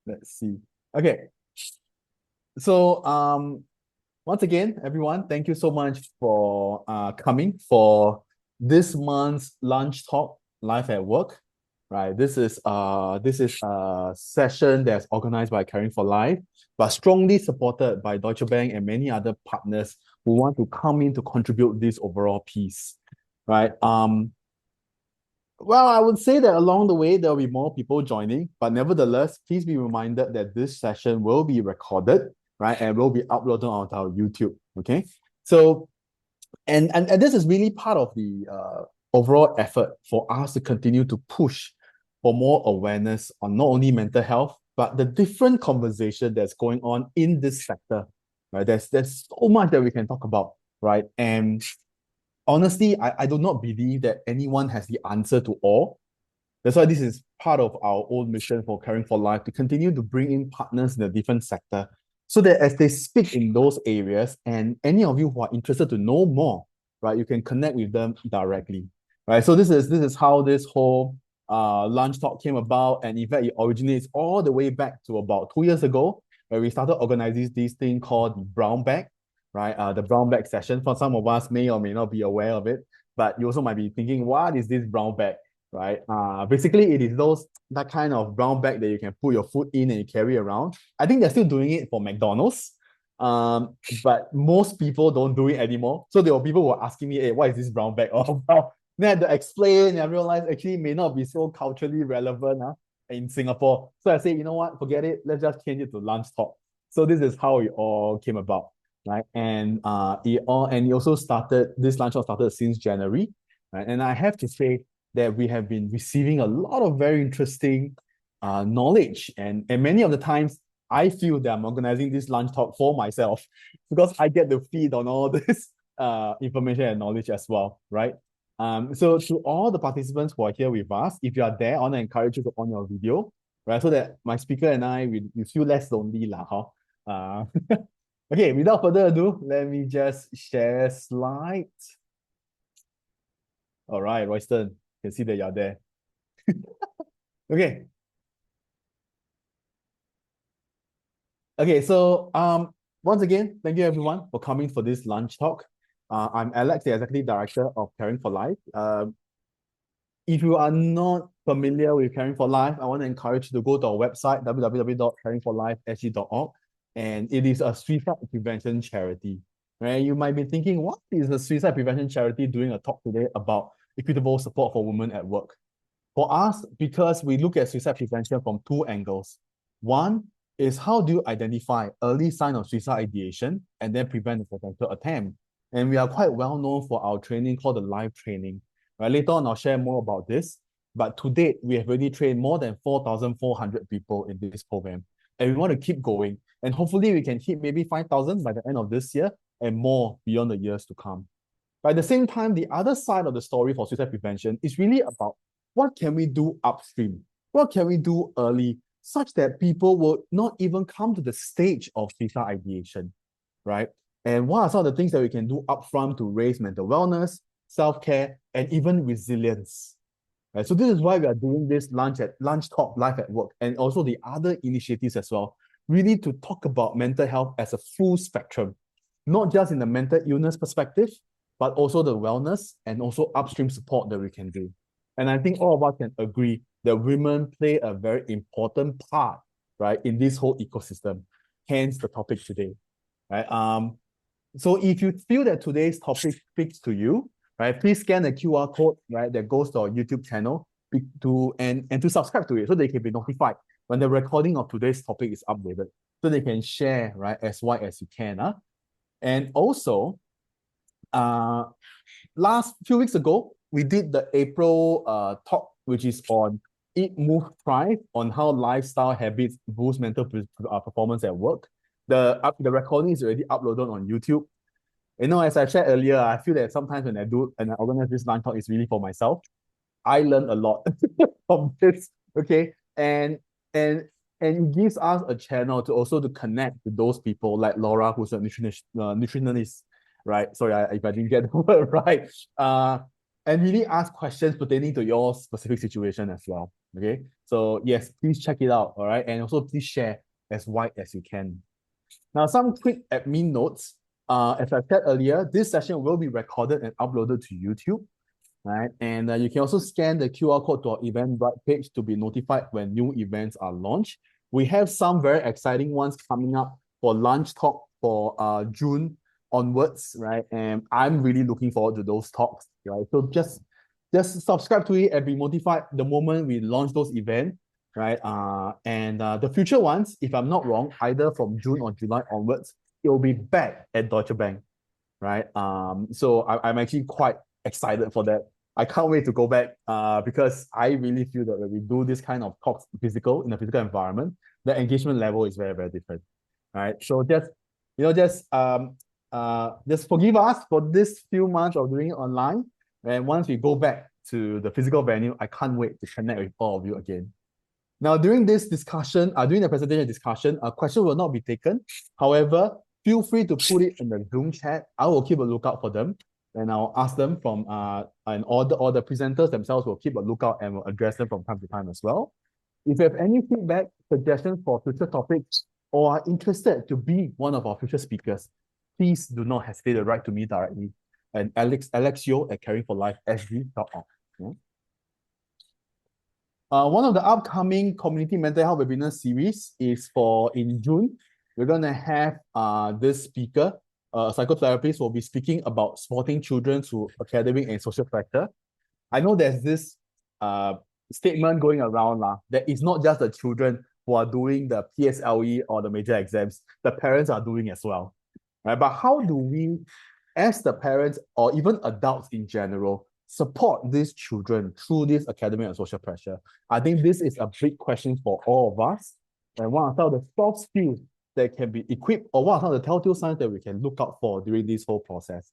Let's see. Okay. So once again, everyone, thank you so much for coming for this month's lunch talk live at work. Right. This is a session that's organized by Caring for Life, but strongly supported by Deutsche Bank and many other partners who want to come in to contribute this overall piece. Right. Well, I would say that along the way, there'll be more people joining, but nevertheless, please be reminded that this session will be recorded, right, and will be uploaded onto our YouTube. Okay. So, and this is really part of the overall effort for us to continue to push for more awareness on not only mental health, but the different conversation that's going on in this sector. Right. There's so much that we can talk about, right? And honestly, I do not believe that anyone has the answer to all. That's why this is part of our own mission for Caring for Life to continue to bring in partners in a different sector so that as they speak in those areas and any of you who are interested to know more, right, you can connect with them directly, right? So this is how this whole lunch talk came about, and in fact, it originates all the way back to about 2 years ago where we started organizing this thing called the brown bag, right? The brown bag session. For some of us may or may not be aware of it, but you also might be thinking, what is this brown bag? Right? Basically, it is that kind of brown bag that you can put your food in and you carry around. I think they're still doing it for McDonald's, but most people don't do it anymore. So there were people who were asking me, "Hey, what is this brown bag all about?" Then I had to explain, and I realized actually it may not be so culturally relevant in Singapore. So I said, you know what, forget it. Let's just change it to lunch talk. So this is how it all came about, right? And it also started. This lunch talk started since January, right? And I have to say that we have been receiving a lot of very interesting knowledge. And many of the times, I feel that I'm organizing this lunch talk for myself because I get to feed on all this information and knowledge as well, right? So to all the participants who are here with us, if you are there, I want to encourage you to on your video, right? So that my speaker and I, we feel less lonely lah, huh? Okay, without further ado, let me just share slides. All right, Royston, can see that you're there. Okay. Okay, so once again, thank you everyone for coming for this lunch talk. I'm Alex, the Executive Director of Caring for Life. If you are not familiar with Caring for Life, I want to encourage you to go to our website, www.caringforlifesg.org, and it is a suicide prevention charity. Right? You might be thinking, what is a suicide prevention charity doing a talk today about equitable support for women at work? For us, because we look at suicide prevention from two angles. One is how do you identify early sign of suicide ideation and then prevent the potential attempt? And we are quite well known for our training called the live training. Right? Later on, I'll share more about this. But to date, we have already trained more than 4,400 people in this program. And we want to keep going. And hopefully we can hit maybe 5,000 by the end of this year and more beyond the years to come. But at the same time, the other side of the story for suicide prevention is really about what can we do upstream? What can we do early such that people will not even come to the stage of suicide ideation, right? And what are some of the things that we can do upfront to raise mental wellness, self-care, and even resilience? Right? So this is why we are doing this lunch talk live at work, and also the other initiatives as well, really to talk about mental health as a full spectrum, not just in the mental illness perspective, but also the wellness and also upstream support that we can do. And I think all of us can agree that women play a very important part, right, in this whole ecosystem. Hence the topic today, right? So if you feel that today's topic speaks to you, right, please scan the QR code, right, that goes to our YouTube channel and to subscribe to it so they can be notified when the recording of today's topic is uploaded, so they can share, right, as wide as you can. And also, last few weeks ago, we did the April talk, which is on Eat, Move, Thrive, on how lifestyle habits boost mental performance at work. The recording is already uploaded on YouTube. You know, as I shared earlier, I feel that sometimes when I organize this lunch talk, it's really for myself. I learn a lot from this. Okay, and it gives us a channel to also to connect with those people like Laura, who's a nutritionist, right? Sorry, if I didn't get the word right. And really ask questions pertaining to your specific situation as well. Okay, so yes, please check it out. All right, and also please share as wide as you can. Now, some quick admin notes. As I said earlier, this session will be recorded and uploaded to YouTube, right? And you can also scan the QR code to our Eventbrite page to be notified when new events are launched. We have some very exciting ones coming up for lunch talk for June onwards, right? And I'm really looking forward to those talks, right? So just subscribe to it and be notified the moment we launch those events, right? And the future ones, if I'm not wrong, either from June or July onwards, it will be back at Deutsche Bank, right? So I'm actually quite excited for that. I can't wait to go back because I really feel that when we do this kind of talks in a physical environment, the engagement level is very, very different, right? So just forgive us for this few months of doing it online. And once we go back to the physical venue, I can't wait to connect with all of you again. Now, during this discussion, during the presentation discussion, a question will not be taken. However, feel free to put it in the Zoom chat. I will keep a lookout for them, and I'll ask them from and all the presenters themselves will keep a lookout and will address them from time to time as well. If you have any feedback, suggestions for future topics, or are interested to be one of our future speakers, please do not hesitate to write to me directly and Alex Yo at caringforlifesg.org. Yeah. One of the upcoming community mental health webinar series is for in June. We're going to have this speaker, a psychotherapist, will be speaking about supporting children through academic and social factor. I know there's this statement going around that it's not just the children who are doing the PSLE or the major exams, the parents are doing as well. Right? But how do we, as the parents or even adults in general, support these children through this academic and social pressure? I think this is a big question for all of us. And what are some of the soft skills that can be equipped, or what are some of the telltale signs that we can look out for during this whole process,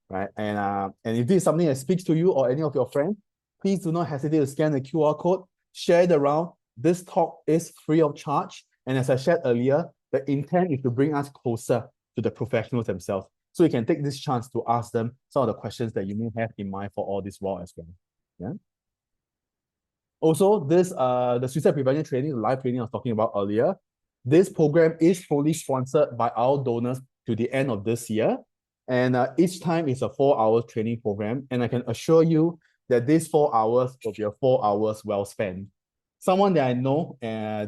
right? And if this is something that speaks to you or any of your friends, please do not hesitate to scan the QR code, share it around. This talk is free of charge. And as I shared earlier, the intent is to bring us closer to the professionals themselves. So you can take this chance to ask them some of the questions that you may have in mind for all this while as well. Yeah. Also, the suicide prevention training, the live training I was talking about earlier, this program is fully sponsored by our donors to the end of this year. And each time is a 4-hour training program. And I can assure you that these 4 hours will be a 4 hours well spent. Someone that I know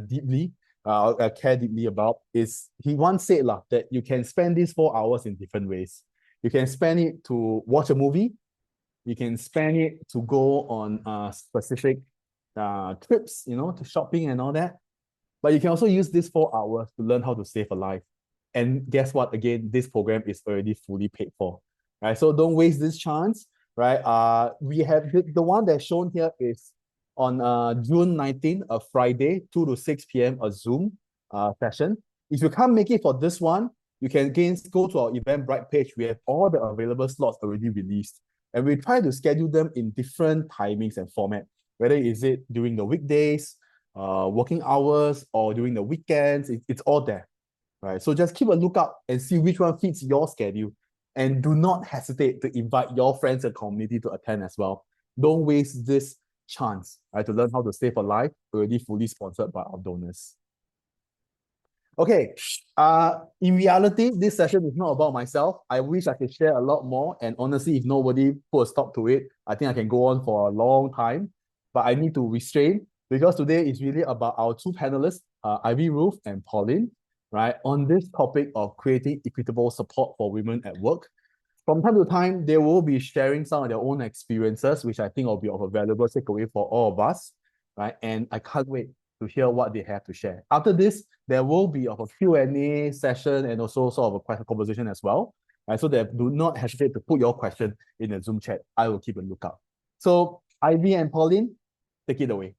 deeply, I care deeply about, is he once said that you can spend these 4 hours in different ways. You can spend it to watch a movie. You can spend it to go on specific trips, to shopping and all that. But you can also use these 4 hours to learn how to save a life. And guess what? Again, this program is already fully paid for, right? So don't waste this chance, right? We have the one that's shown here is on June 19th, a Friday, 2 to 6 p.m., a Zoom session. If you can't make it for this one, you can again go to our Eventbrite page. We have all the available slots already released. And we try to schedule them in different timings and format, whether is it during the weekdays, working hours, or during the weekends. It's all there, right? So just keep a lookout and see which one fits your schedule. And do not hesitate to invite your friends and community to attend as well. Don't waste this chance, right, to learn how to save a life, already fully sponsored by our donors. Okay, in reality, this session is not about myself. I wish I could share a lot more. And honestly, if nobody put a stop to it, I think I can go on for a long time. But I need to restrain because today is really about our two panelists, Ivy, Ruth, and Pauline, right, on this topic of creating equitable support for women at work. From time to time, they will be sharing some of their own experiences, which I think will be of a valuable takeaway for all of us, right? And I can't wait to hear what they have to share. After this, there will be a Q&A session and also sort of a conversation as well, right? So that do not hesitate to put your question in the Zoom chat. I will keep a lookout. So Ivy and Pauline, take it away.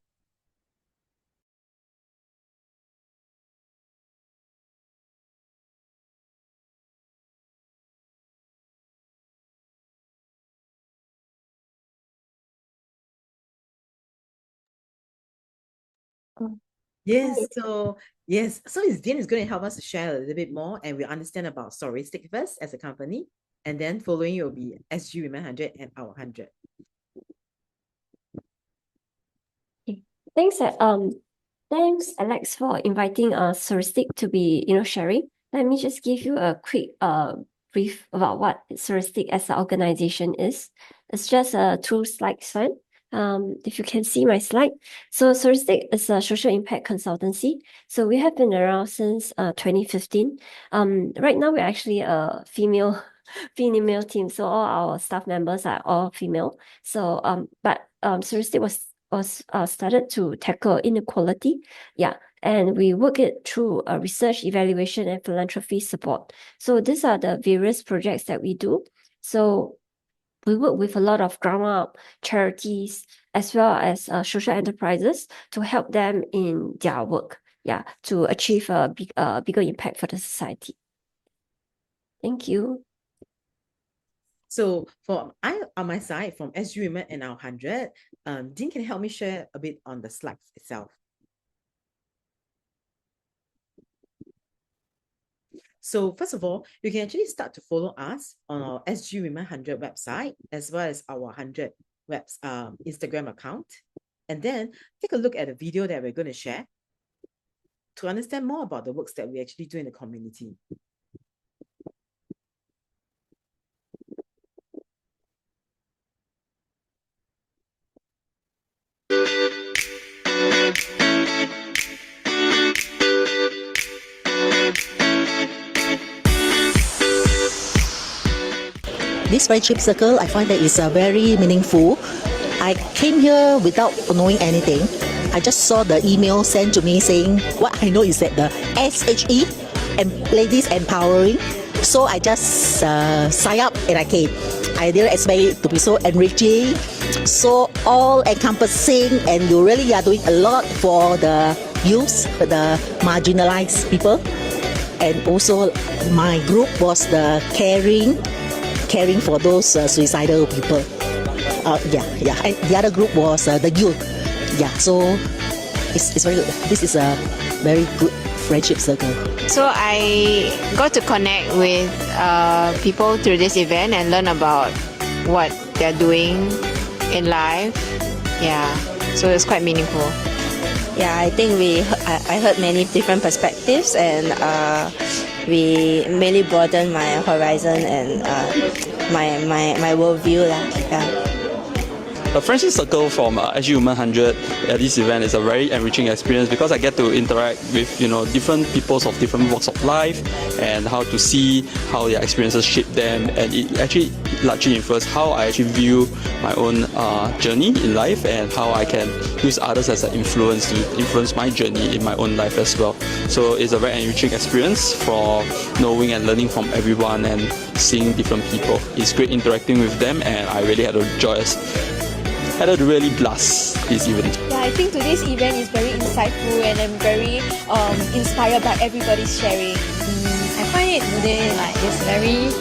Yes, so Ms. Dean is going to help us to share a little bit more, and we'll understand about Soristic first as a company, and then following will be SG Women 100 and our 100. Thanks, Alex, for inviting Soristic to be, sharing. Let me just give you a quick brief about what Soristic as an organization is. It's just 2 slides, fine. If you can see my slide. So Soristic is a social impact consultancy. So we have been around since 2015. Right now we're actually a female team. So all our staff members are all female. So but Soristic was started to tackle inequality. Yeah. And we work it through research, evaluation, and philanthropy support. So these are the various projects that we do. So we work with a lot of ground-up charities as well as social enterprises to help them in their work, to achieve a bigger impact for the society. Thank you. So on my side, from SG Women and our 100, Dean, can you help me share a bit on the slides itself? So first of all, you can actually start to follow us on our SG Women 100 website, as well as our 100 Instagram account. And then take a look at the video that we're going to share to understand more about the works that we actually do in the community. This friendship circle, I find that is very meaningful. I came here without knowing anything. I just saw the email sent to me saying, what I know is that the SHE and Ladies Empowering. So I just signed up and I came. I didn't expect it to be so enriching, so all-encompassing, and you really are doing a lot for the youth, the marginalized people. And also my group was the caring for those suicidal people. And the other group was the youth. So it's very good. This is a very good friendship circle. So I got to connect with people through this event and learn about what they're doing in life. So it's quite meaningful. I think I heard many different perspectives, and we really broadened my horizon and my worldview. The friendship circle from SG Women 100 at this event is a very enriching experience because I get to interact with different peoples of different walks of life and how to see how their experiences shape them, and it actually largely influences how I actually view my own journey in life and how I can use others as an influence to influence my journey in my own life as well. So it's a very enriching experience for knowing and learning from everyone and seeing different people. It's great interacting with them, and I really had a really blast this event. I think today's event is very insightful, and I'm very inspired by everybody's sharing. I find it today it's very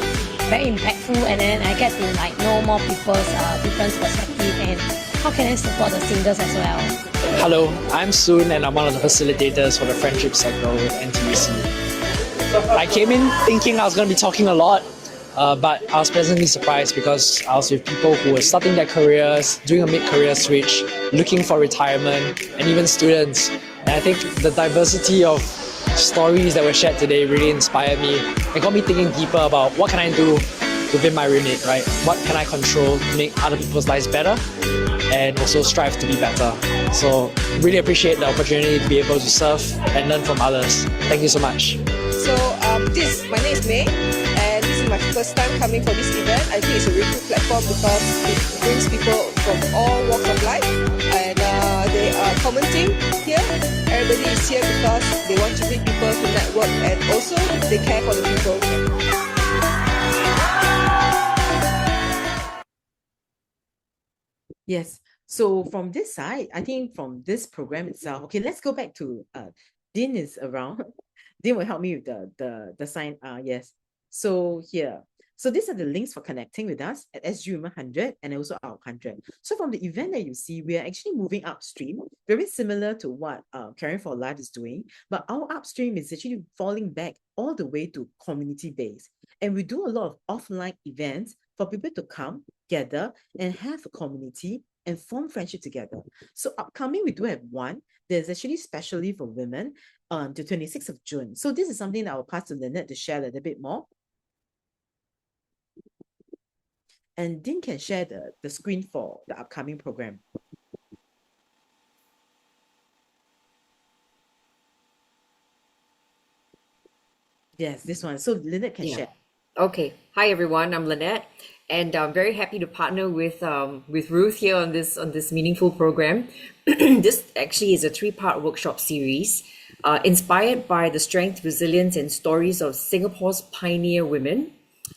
impactful, and then I get to know more people's different perspective and how can I support the singles as well. Hello, I'm Soon, and I'm one of the facilitators for the Friendship Circle with NTUC. I came in thinking I was going to be talking a lot, but I was pleasantly surprised because I was with people who were starting their careers, doing a mid-career switch, looking for retirement, and even students. And I think the diversity of stories that were shared today really inspired me and got me thinking deeper about what can I do within my remit, right? What can I control to make other people's lives better and also strive to be better. So really appreciate the opportunity to be able to serve and learn from others. Thank you so much. So my name is May, and this is my first time coming for this event. I think it's a really good platform because it brings people from all walks of life, and they are commenting here. Everybody is here because they want to meet people to network, and also they care for the people. Yes. So from this side, I think from this program itself, okay, let's go back to Dean is around. Dean will help me with the sign. Yes. So here. So these are the links for connecting with us at SG Women 100 and also our 100. So from the event that you see, we are actually moving upstream, very similar to what Caring for Life is doing, but our upstream is actually falling back all the way to community-based. And we do a lot of offline events for people to come, gather, and have a community and form friendship together. So upcoming, we do have one. There's actually specially for women the 26th of June. So this is something that I'll pass to Lynette to share a little bit more. And Dean can share the screen for the upcoming program. Yes, this one. So Lynette can share. Okay. Hi everyone. I'm Lynette, and I'm very happy to partner with Ruth here on this meaningful program. This actually is a 3-part workshop series, inspired by the strength, resilience, and stories of Singapore's pioneer women.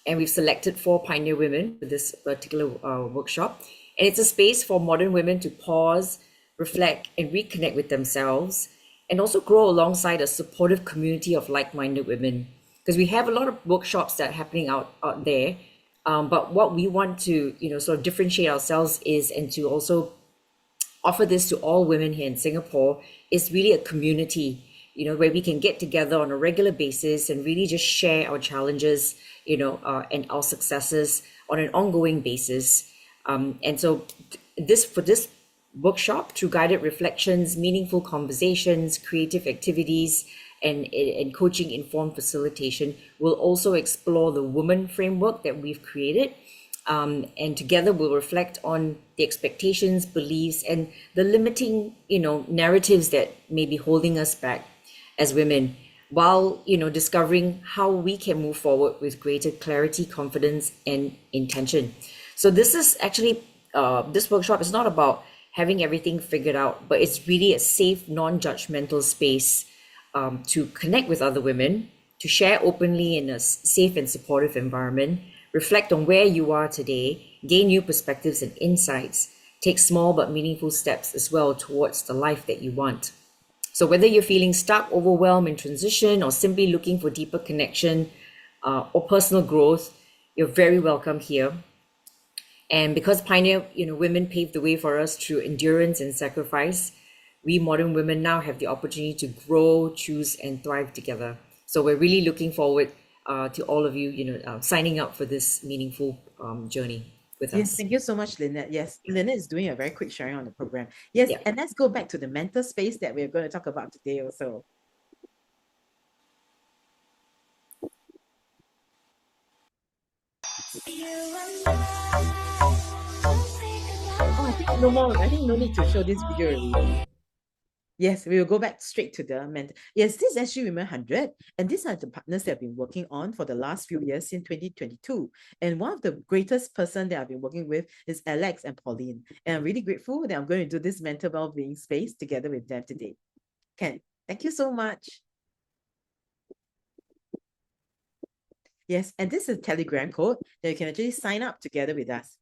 And we've selected 4 pioneer women for this particular workshop. And it's a space for modern women to pause, reflect, and reconnect with themselves, and also grow alongside a supportive community of like-minded women. Because we have a lot of workshops that are happening out there, but what we want to, sort of differentiate ourselves is, and to also offer this to all women here in Singapore, is really a community, where we can get together on a regular basis and really just share our challenges, and our successes on an ongoing basis. And so for this workshop, through guided reflections, meaningful conversations, creative activities, and coaching informed facilitation, we'll also explore the woman framework that we've created. And together we'll reflect on the expectations, beliefs, and the limiting, narratives that may be holding us back as women, while, discovering how we can move forward with greater clarity, confidence, and intention. So this is actually, this workshop is not about having everything figured out, but it's really a safe, non-judgmental space to connect with other women, to share openly in a safe and supportive environment, reflect on where you are today, gain new perspectives and insights, take small but meaningful steps as well towards the life that you want. So whether you're feeling stuck, overwhelmed in transition, or simply looking for deeper connection or personal growth, you're very welcome here. And because pioneer, women paved the way for us through endurance and sacrifice, we modern women now have the opportunity to grow, choose, and thrive together. So we're really looking forward to all of you, signing up for this meaningful journey with us. Yes, thank you so much, Lynette. Yes, Lynette is doing a very quick sharing on the program. Yes, and let's go back to the mental space that we're going to talk about today also. Oh, I think no more. I think no need to show this video already. Yes, we will go back straight to the mentor. Yes, this is actually Women 100, and these are the partners that I've been working on for the last few years since 2022. And one of the greatest person that I've been working with is Alex and Pauline. And I'm really grateful that I'm going to do this mental well-being space together with them today. Ken, thank you so much. Yes, and this is a Telegram code that you can actually sign up together with us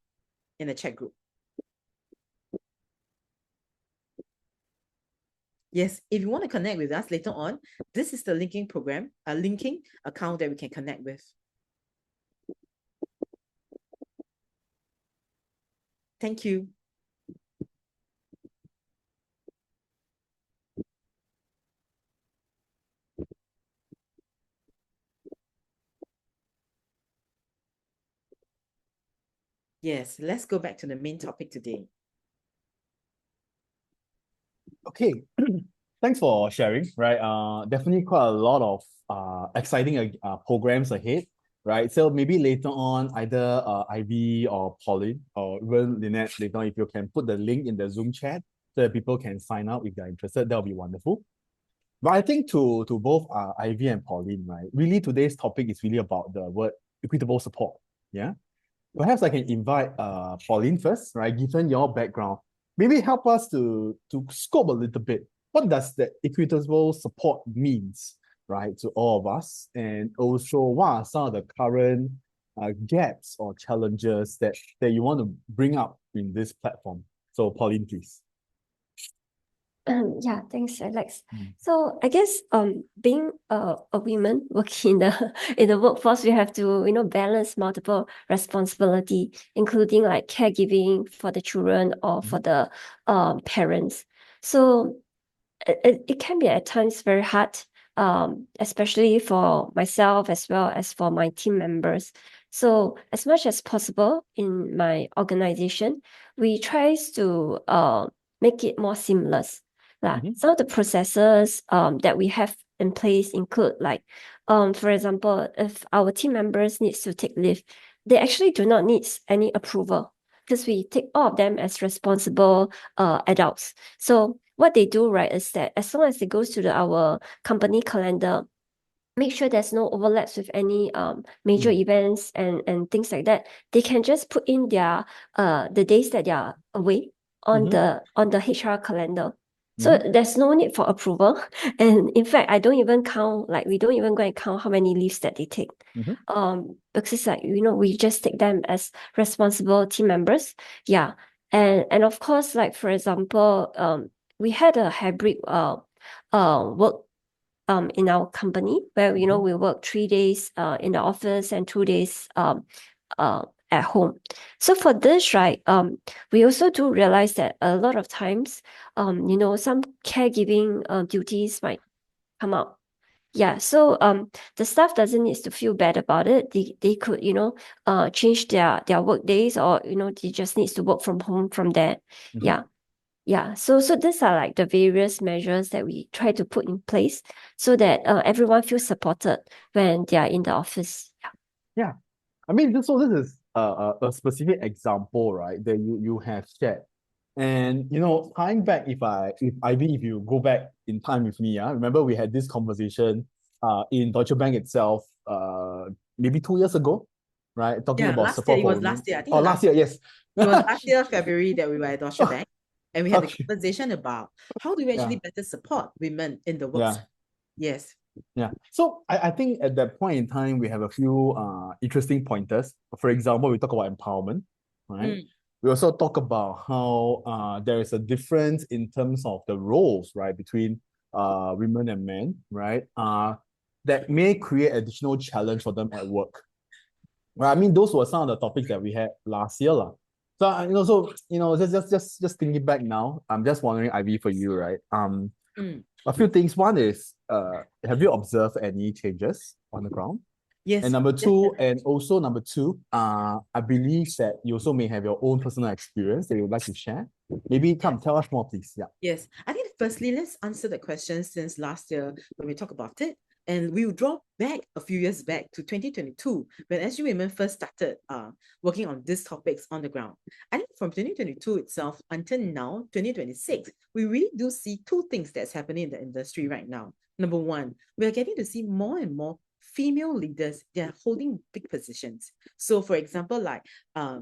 in the chat group. Yes, if you want to connect with us later on, this is the linking program, a linking account that we can connect with. Thank you. Yes, let's go back to the main topic today. Okay, thanks for sharing, right? Definitely quite a lot of exciting programs ahead, right? So maybe later on, either Ivy or Pauline or even Lynette later on, if you can put the link in the Zoom chat so that people can sign up if they're interested, that'll be wonderful. But I think to both Ivy and Pauline, right? Really today's topic is really about the word equitable support. Yeah. Perhaps I can invite Pauline first, right? Given your background, maybe help us to scope a little bit. What does the equitable support means, right, to all of us? And also, what are some of the current gaps or challenges that you want to bring up in this platform? So, Pauline, please. Yeah, thanks, Alex. So I guess being a woman working in the workforce, we have to balance multiple responsibility, including like caregiving for the children or for the parents. So it can be at times very hard, especially for myself as well as for my team members, So as much as possible in my organization, we try to make it more seamless. Some of the processes that we have in place include like, for example, if our team members needs to take leave, they actually do not need any approval because we take all of them as responsible adults. So what they do, right, is that as long as it goes to our company calendar, make sure there's no overlaps with any major events and things like that. They can just put in their the days that they are away on the HR calendar. So there's no need for approval. And in fact, I don't even count, like we don't even go and count how many leaves that they take. Because it's like, we just take them as responsible team members. Yeah. And of course, like for example, we had a hybrid work in our company where we work 3 days in the office and 2 days at home. So for this, right, we also do realize that a lot of times, some caregiving duties might come up. Yeah, so the staff doesn't need to feel bad about it. They could, change their work days, or they just needs to work from home from there. Yeah, so these are like the various measures that we try to put in place so that everyone feels supported when they are in the office. Yeah. I mean, this is a specific example, right, that you have shared. And tying back, if Ivy, if you go back in time with me, remember we had this conversation in Deutsche Bank itself maybe 2 years ago, right? Talking about last support year. It for was women. last year. I think Oh, last year, yes. It was last year, February, that we were at Deutsche Bank, and we had a conversation about how do we actually better support women in the workplace. Yes. Yeah. So I think at that point in time, we have a few interesting pointers. For example, we talk about empowerment, right? We also talk about how there is a difference in terms of the roles, right, between women and men, right? That may create additional challenge for them at work. Right? I mean, those were some of the topics that we had last year, lah. So just thinking back now, I'm just wondering, Ivy, for you, right? A few things. One is, have you observed any changes on the ground? Yes. And number two, I believe that you also may have your own personal experience that you would like to share. Maybe tell us more, please. Yeah. Yes. I think firstly, let's answer the question since last year when we talked about it. And we will draw back a few years back to 2022, when SG Women first started working on these topics on the ground. I think from 2022 itself until now, 2026, we really do see two things that's happening in the industry right now. Number one, we are getting to see more and more female leaders. They are holding big positions. So for example, like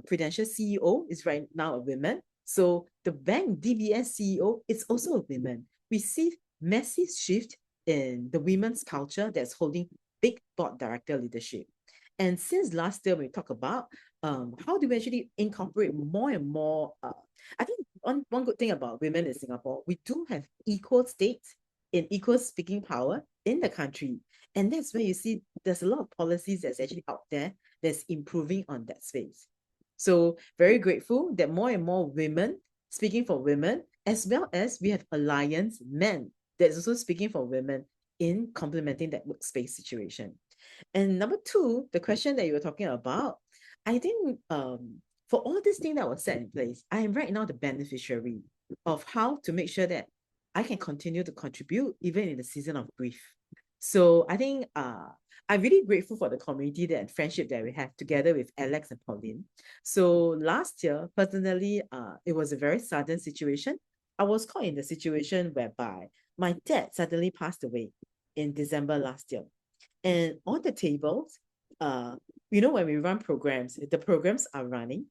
Prudential CEO is right now a woman. So the bank DBS CEO is also a woman. We see massive shift in the women's culture that's holding big board director leadership. And since last year, we talk about how do we actually incorporate more and more. I think one good thing about women in Singapore, we do have equal stakes in equal speaking power in the country. And that's where you see there's a lot of policies that's actually out there that's improving on that space. So very grateful that more and more women speaking for women, as well as we have Alliance Men that's also speaking for women in complementing that workspace situation. And number two, the question that you were talking about, I think for all this thing that was set in place, I am right now the beneficiary of how to make sure that I can continue to contribute even in the season of grief. So I think I'm really grateful for the community and friendship that we have together with Alex and Pauline. So last year, personally, it was a very sudden situation. I was caught in the situation whereby my dad suddenly passed away in December last year. And on the tables, when we run programs, the programs are running.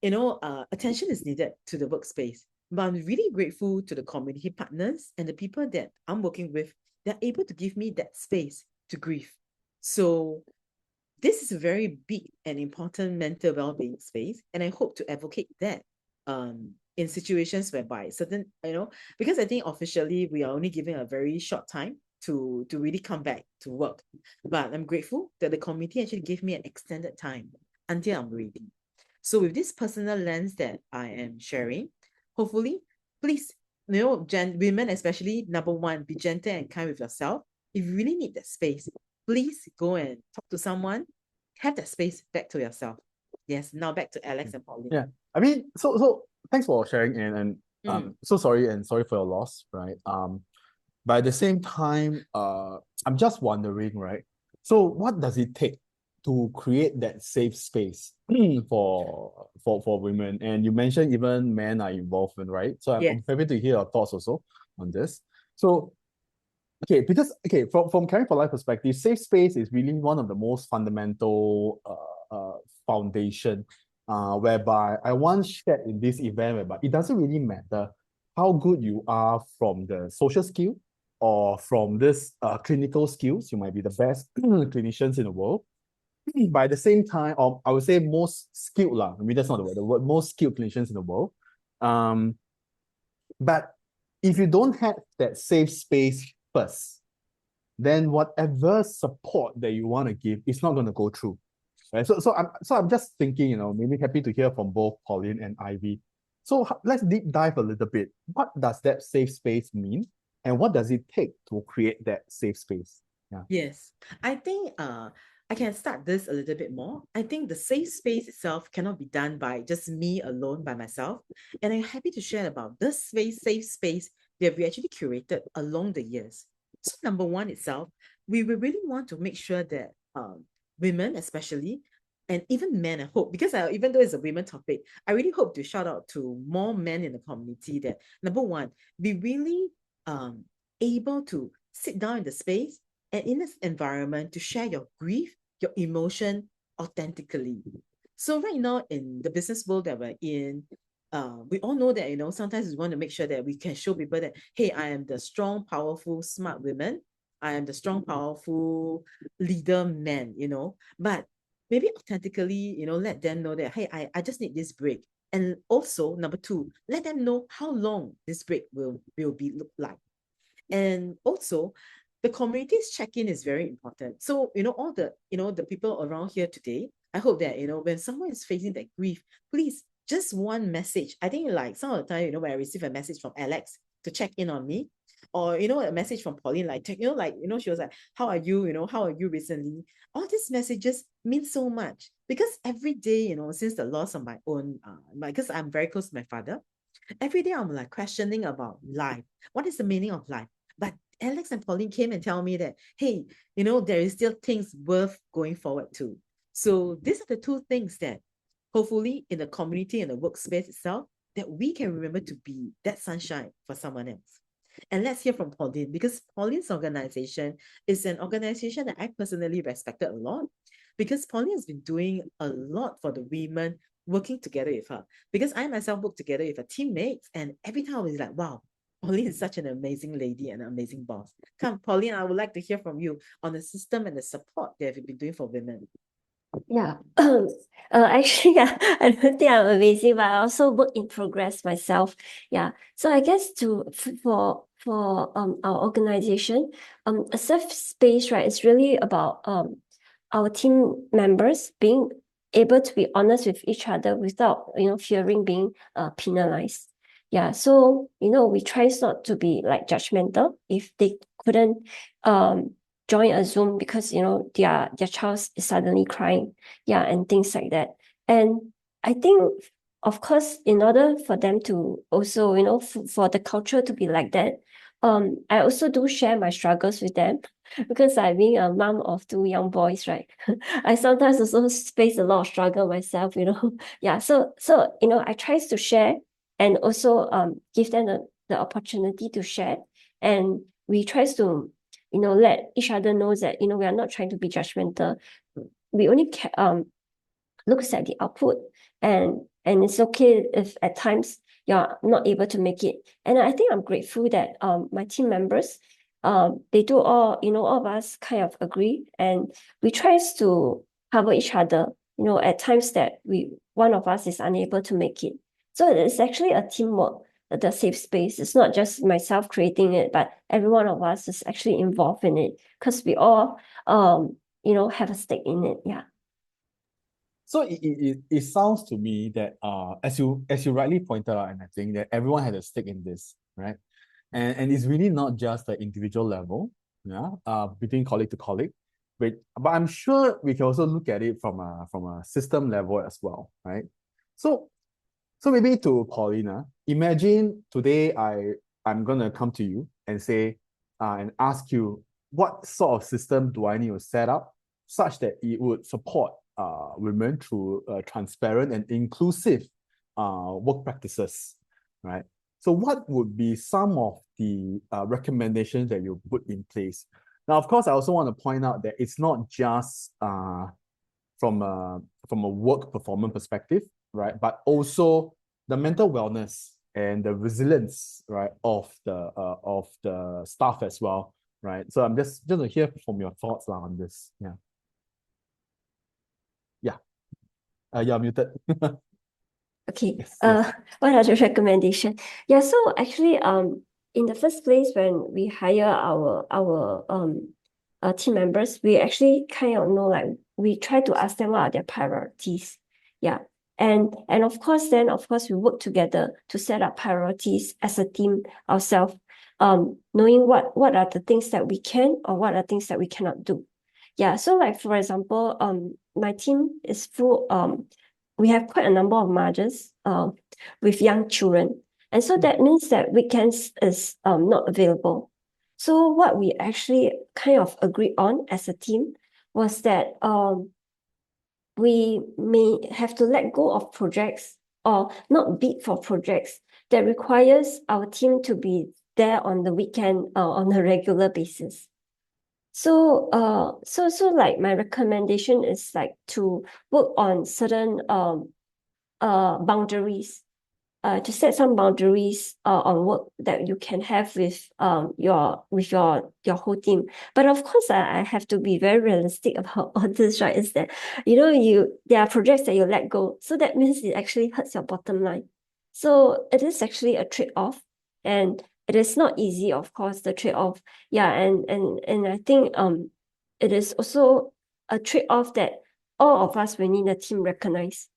Attention is needed to the workspace. But I'm really grateful to the community partners and the people that I'm working with. They're able to give me that space to grieve. So this is a very big and important mental well-being space. And I hope to advocate that in situations whereby because I think officially we are only given a very short time to really come back to work. But I'm grateful that the committee actually gave me an extended time until I'm ready. So with this personal lens that I am sharing, hopefully, please, women especially, number one, be gentle and kind with yourself. If you really need that space, please go and talk to someone. Have that space back to yourself. Yes, now back to Alex and Pauline. Yeah, I mean, so thanks for sharing and so sorry for your loss, right? But at the same time, I'm just wondering, right? So what does it take to create that safe space for women? And you mentioned even men are involved in, right? So I'm Yes. happy to hear your thoughts also on this. So because from Caring for Life perspective, safe space is really one of the most fundamental foundation whereby I once shared in this event whereby it doesn't really matter how good you are from the social skill or from this clinical skills. You might be the best clinicians in the world. By the same time, or I would say most skilled lah. I mean, that's not the word most skilled clinicians in the world. But if you don't have that safe space first, then whatever support that you want to give is not going to go through. Right? So I'm just thinking, maybe happy to hear from both Pauline and Ivy. So let's deep dive a little bit. What does that safe space mean? And what does it take to create that safe space? Yeah. Yes. I think I can start this a little bit more. I think the safe space itself cannot be done by just me alone by myself. And I'm happy to share about this safe space that we actually curated along the years. So number one itself, we really want to make sure that women especially, and even men, I hope, because even though it's a women topic, I really hope to shout out to more men in the community that number one, be really able to sit down in the space and in this environment to share your grief, your emotion authentically. So right now in the business world that we're in, we all know that, sometimes we want to make sure that we can show people that, hey, I am the strong, powerful, smart women. I am the strong, powerful leader man, but maybe authentically, let them know that, hey, I just need this break. And also, number two, let them know how long this break will be look like. And also, the community's check-in is very important. So, all the people around here today, I hope that, when someone is facing that grief, please, just one message. I think like some of the time, when I receive a message from Alex to check in on me, or, a message from Pauline, she was like, how are you? How are you recently? All these messages mean so much because every day, since the loss of my own, because I'm very close to my father, every day I'm like questioning about life. What is the meaning of life? But Alex and Pauline came and tell me that, hey, there is still things worth going forward to. So these are the two things that hopefully in the community and the workspace itself, that we can remember to be that sunshine for someone else. And let's hear from Pauline, because Pauline's organization is an organization that I personally respected a lot, because Pauline has been doing a lot for the women working together with her. Because I myself work together with her teammates, and every time I was like, wow, Pauline is such an amazing lady and an amazing boss. Come, Pauline, I would like to hear from you on the system and the support that you've been doing for women. Yeah. Actually, yeah, I don't think I'm amazing, but I also work in progress myself. Yeah. So I guess for our organization, a safe space, right, is really about our team members being able to be honest with each other without fearing being penalized. Yeah. So we try not to be like judgmental if they couldn't join a Zoom because their child is suddenly crying, and things like that. And I think, of course, in order for them to also for the culture to be like that, I also do share my struggles with them because I being a mom of two young boys, right? I sometimes also face a lot of struggle myself, yeah. So I try to share and also give them the opportunity to share, and we try to let each other know that, we are not trying to be judgmental. We only looks at the output, and it's okay if at times you're not able to make it. And I think I'm grateful that my team members, they do all of us kind of agree, and we try to cover each other, at times that one of us is unable to make it. So it's actually a teamwork, the safe space. It's not just myself creating it, but every one of us is actually involved in it because we all have a stake in it. Yeah. So it sounds to me that as you rightly pointed out, and I think that everyone had a stake in this, right? And it's really not just the individual level, between colleague to colleague, but I'm sure we can also look at it from a system level as well, right? So maybe to Paulina, imagine today I'm gonna come to you and say and ask you what sort of system do I need to set up such that it would support women through transparent and inclusive work practices, right? So what would be some of the recommendations that you put in place? Now, of course, I also want to point out that it's not just from a work performance perspective, right? But also the mental wellness and the resilience, right, of the staff as well, right? So I'm just to hear from your thoughts on this. Yeah. Yeah. You're muted. Okay. Yes. What are the recommendation? Yeah, so actually, in the first place, when we hire our team members, we actually kind of know, like, we try to ask them what are their priorities. Yeah. And of course, we work together to set up priorities as a team ourselves, knowing what are the things that we can or what are things that we cannot do. Yeah. So, like, for example, my team is full, we have quite a number of mothers with young children. And so that means that weekends is not available. So what we actually kind of agreed on as a team was that we may have to let go of projects or not bid for projects that requires our team to be there on the weekend on a regular basis. So like my recommendation is like to work on certain boundaries, to set some boundaries on work that you can have with your whole team. But of course, I have to be very realistic about all this, right? Is that there are projects that you let go, so that means it actually hurts your bottom line. So it is actually a trade-off, and it is not easy, of course, the trade-off. Yeah, and I think it is also a trade-off that all of us within the team recognize.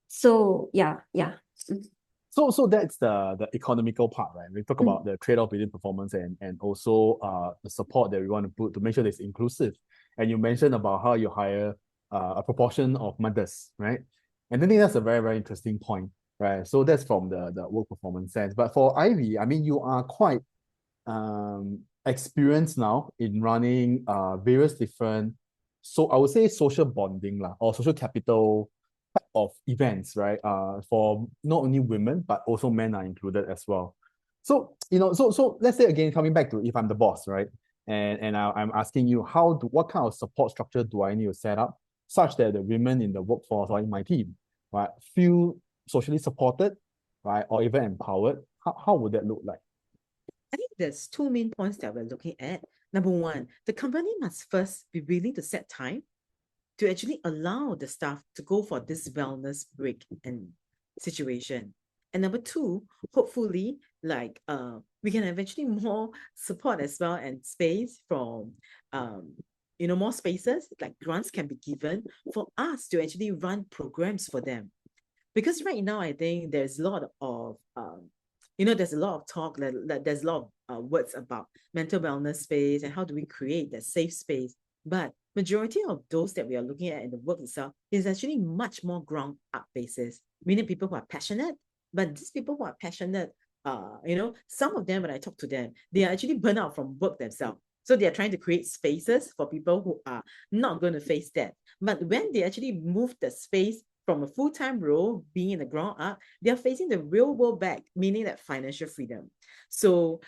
So yeah. So that's the economical part, right? We talk about the trade-off between performance and also the support that we want to put to make sure that it's inclusive. And you mentioned about how you hire a proportion of mothers, right? And I think that's a very, very interesting point, right? So that's from the work performance sense. But for Ivy, I mean, you are quite experienced now in running various different, so I would say social bonding or social capital type of events, right? For not only women, but also men are included as well. So, so let's say again, coming back to if I'm the boss, right? And I'm asking you, what kind of support structure do I need to set up such that the women in the workforce or in my team, right, feel socially supported, right, or even empowered? How would that look like? I think there's two main points that we're looking at. Number one, the company must first be willing to set time to actually allow the staff to go for this wellness break and situation. And number two, hopefully, like we can eventually more support as well and space from more spaces, like grants can be given for us to actually run programs for them. Because right now, I think there's a lot of there's a lot of talk, there's a lot of words about mental wellness space and how do we create that safe space. But majority of those that we are looking at in the work itself is actually much more ground up basis, meaning people who are passionate. But these people who are passionate, some of them, when I talk to them, they are actually burnt out from work themselves. So they are trying to create spaces for people who are not going to face that. But when they actually move the space from a full-time role, being in the ground up, they're facing the real world back, meaning that financial freedom. So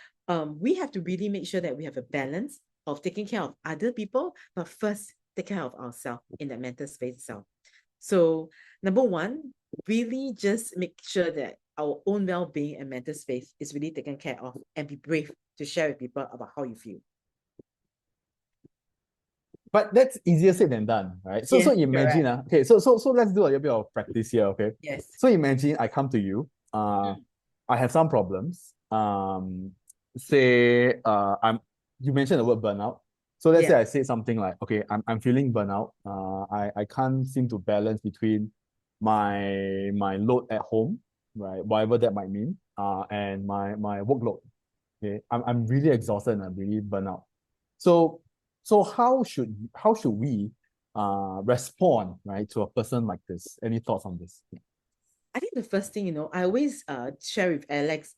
we have to really make sure that we have a balance of taking care of other people, but first take care of ourselves in that mental space itself. So number one, really just make sure that our own well-being and mental space is really taken care of, and be brave to share with people about how you feel. But that's easier said than done, right? So Yes, so imagine, okay, so let's do a little bit of practice here, okay? Yes. So imagine I come to you, I have some problems. Say you mentioned the word burnout. So let's say I say something like, okay, I'm feeling burnout. I can't seem to balance between my load at home, right? Whatever that might mean, and my workload. Okay. I'm really exhausted and I'm really burnout. So So how should we respond, right, to a person like this? Any thoughts on this? I think the first thing, I always share with Alex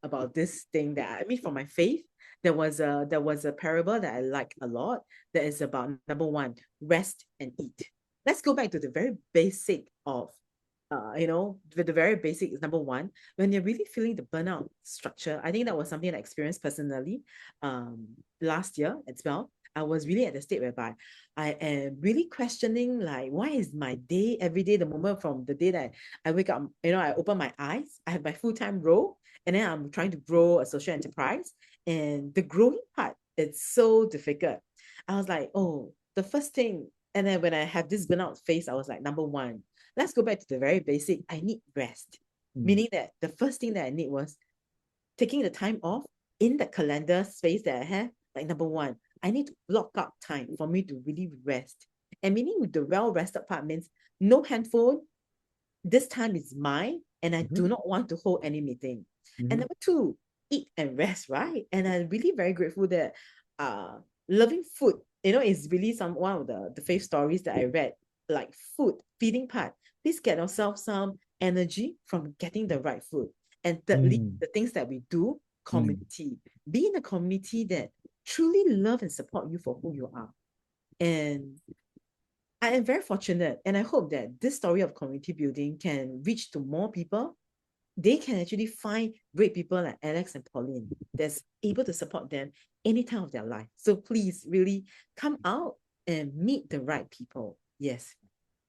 about this thing that for my faith, there was a parable that I like a lot that is about number one, rest and eat. Let's go back to the very basic of with the very basic is number one, when you're really feeling the burnout structure. I think that was something I experienced personally last year as well. I was really at the state whereby I am really questioning, like, why is my day every day, the moment from the day that I wake up, I open my eyes, I have my full-time role, and then I'm trying to grow a social enterprise. And the growing part, it's so difficult. I was like, oh, the first thing, and then when I have this burnout phase, I was like, number one, let's go back to the very basic. I need rest. Meaning that the first thing that I need was taking the time off in the calendar space that I have. Like, number one, I need to block out time for me to really rest. And meaning with the well-rested part means no handphone. This time is mine, and I do not want to hold any meeting. And number two, eat and rest, right? And I'm really very grateful that loving food, is really one of the faith stories that I read, like food, feeding part. Please get yourself some energy from getting the right food. And thirdly, the things that we do, community. Be in a community that truly love and support you for who you are. And I am very fortunate, and I hope that this story of community building can reach to more people. They can actually find great people like Alex and Pauline that's able to support them any time of their life. So please really come out and meet the right people. Yes.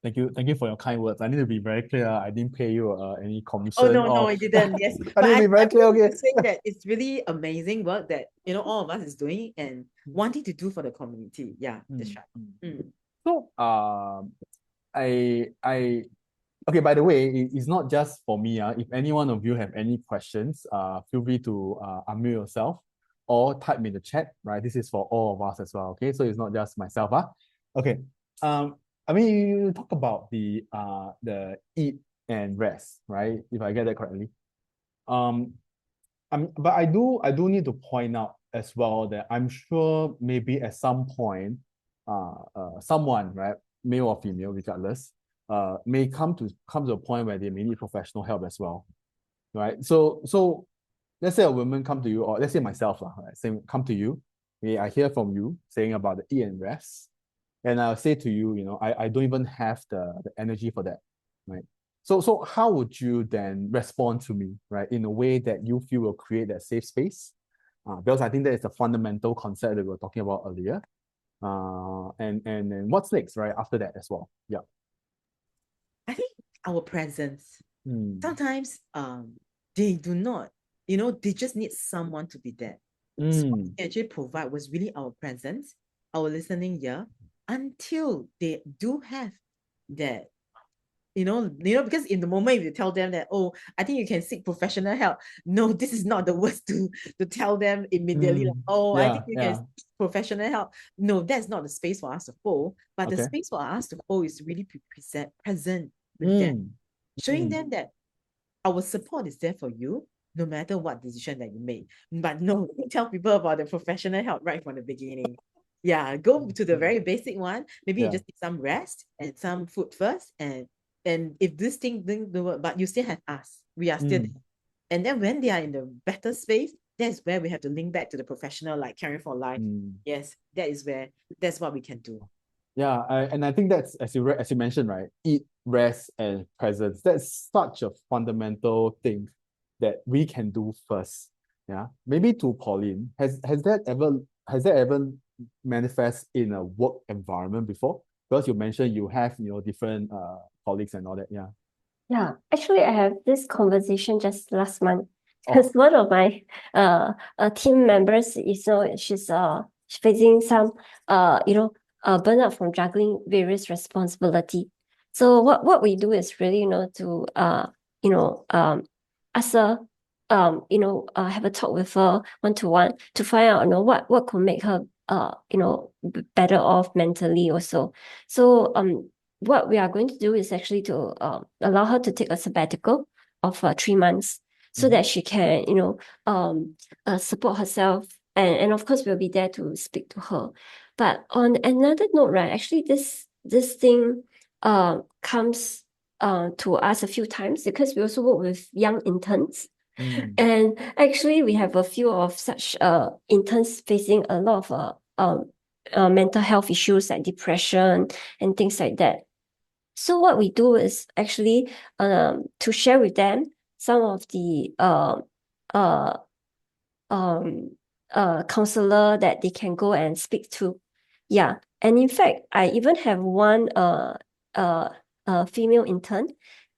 Thank you for your kind words. I need to be very clear. I didn't pay you any commission. Oh, no, I didn't. Yes. I need to be very clear. Okay. Say that it's really amazing work that all of us is doing and wanting to do for the community. Yeah, that's right. So okay, by the way, it's not just for me. If any one of you have any questions, feel free to unmute yourself or type in the chat, right? This is for all of us as well, okay? So it's not just myself. Okay. You talk about the eat and rest, right? If I get that correctly. But I do need to point out as well that I'm sure maybe at some point, someone, right, male or female, regardless, may come to a point where they may need professional help as well, right? So let's say a woman come to you, or let's say myself, right, saying come to you, I hear from you saying about the eat and rest, and I'll say to you, I don't even have the energy for that, right? So how would you then respond to me, right, in a way that you feel will create that safe space? Because I think that is a fundamental concept that we were talking about earlier. And what's next, right, after that as well? Yeah. I think our presence. Sometimes they do not, they just need someone to be there. So what we actually provide was really our presence, our listening ear, until they do have that, because in the moment if you tell them that, oh, I think you can seek professional help. No, this is not the words to tell them immediately. I think you can seek professional help. No, that's not the space for us to hold. But the space for us to hold is really present with them, showing them that our support is there for you, no matter what decision that you make. But no, tell people about the professional help right from the beginning. Yeah, go to the very basic one. Maybe you just need some rest and some food first, and if this thing didn't work, but you still have us, we are still there. And then when they are in the better space, that's where we have to link back to the professional, like Caring for Life. Yes, that's what we can do. Yeah, and I think that's, as you mentioned, right, eat, rest, and presence. That's such a fundamental thing that we can do first. Yeah, maybe to Pauline, has that ever manifest in a work environment before? Because you mentioned you have different colleagues and all that. Yeah, actually I have this conversation just last month, because one of my team members is she's facing some burnout from juggling various responsibility. So what we do is really to ask her have a talk with her one-to-one to find out what could make her better off mentally also. So what we are going to do is actually to allow her to take a sabbatical of 3 months so that she can support herself, and of course we'll be there to speak to her. But on another note, right, actually this thing comes to us a few times because we also work with young interns. And actually we have a few of such interns facing a lot of mental health issues like depression and things like that. So what we do is actually to share with them some of the counselor that they can go and speak to. Yeah. And in fact, I even have one female intern,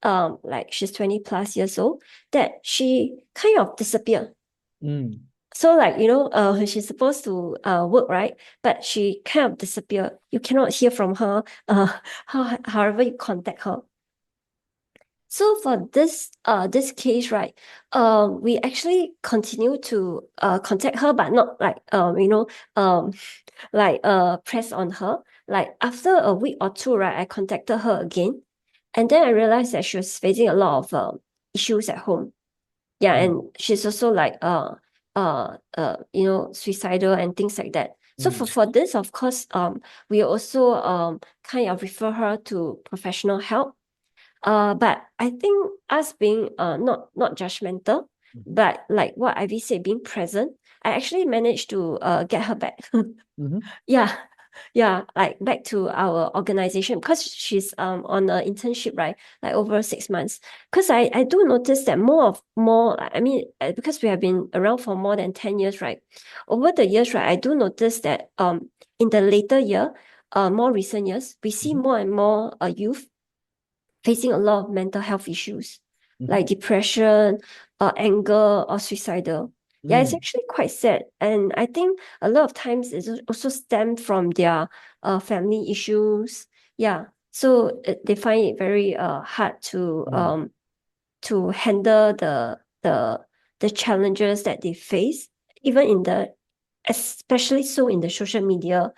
like she's 20 plus years old, that she kind of disappeared. So like, she's supposed to work, right? But she kind of disappeared. You cannot hear from her, however you contact her. So for this case, right, we actually continue to contact her, but not like press on her. Like after a week or two, right, I contacted her again, and then I realized that she was facing a lot of issues at home. Yeah, and she's also like suicidal and things like that. So for this, of course, we also kind of refer her to professional help. But I think us being not judgmental, but like what Ivy said, being present, I actually managed to get her back. Yeah, like back to our organization because she's on an internship, right? Like over 6 months. Because I do notice that because we have been around for more than 10 years, right? Over the years, right, I do notice that in the later year, more recent years, we see more and more youth facing a lot of mental health issues like depression, anger, or suicidal. Yeah, it's actually quite sad. And I think a lot of times it also stemmed from their family issues. Yeah. So they find it very hard to handle the challenges that they face, even especially so in the social media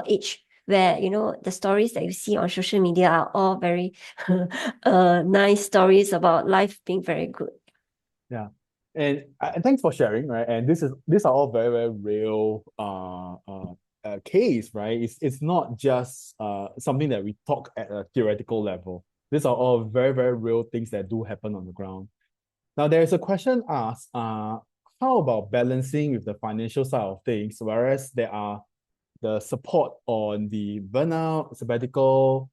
age, where the stories that you see on social media are all very nice stories about life being very good. Yeah. And thanks for sharing, right? And these are all very, very real case, right? It's not just something that we talk at a theoretical level. These are all very, very real things that do happen on the ground. Now there's a question asked, how about balancing with the financial side of things, whereas there are the support on the burnout, sabbatical,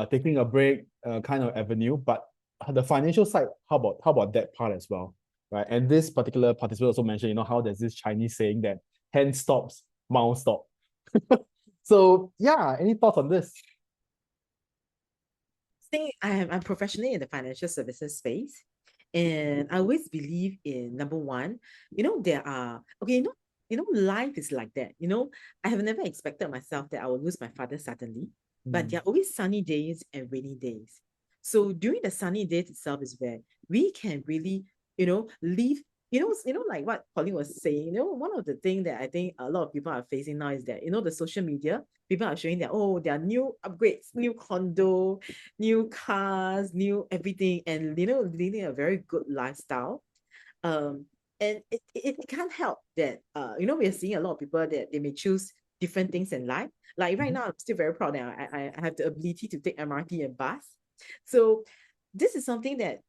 taking a break kind of avenue, but the financial side, how about that part as well, right? And this particular participant also mentioned, how there's this Chinese saying that hand stops, mouth stop. So yeah, any thoughts on this? I'm professionally in the financial services space, and I always believe in number one, there are life is like that. I have never expected myself that I will lose my father suddenly, but there are always sunny days and rainy days. So during the sunny days itself is where we can really, live. Like what Pauline was saying, one of the things that I think a lot of people are facing now is that, the social media, people are showing that, there are new upgrades, new condo, new cars, new everything, and, leading a very good lifestyle. And it can't help that, we are seeing a lot of people that they may choose different things in life. Like right now, I'm still very proud that I have the ability to take MRT and bus. So this is something that,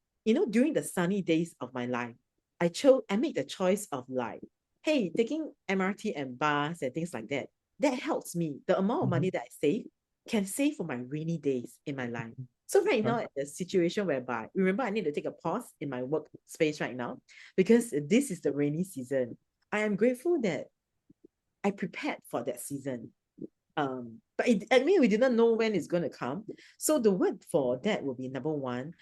during the sunny days of my life, I made the choice of like, hey, taking MRT and bus and things like that, that helps me. The amount of money that I save can save for my rainy days in my life. So right now, at the situation whereby, remember, I need to take a pause in my workspace right now because this is the rainy season. I am grateful that I prepared for that season. But we didn't know when it's going to come. So the word for that will be number one,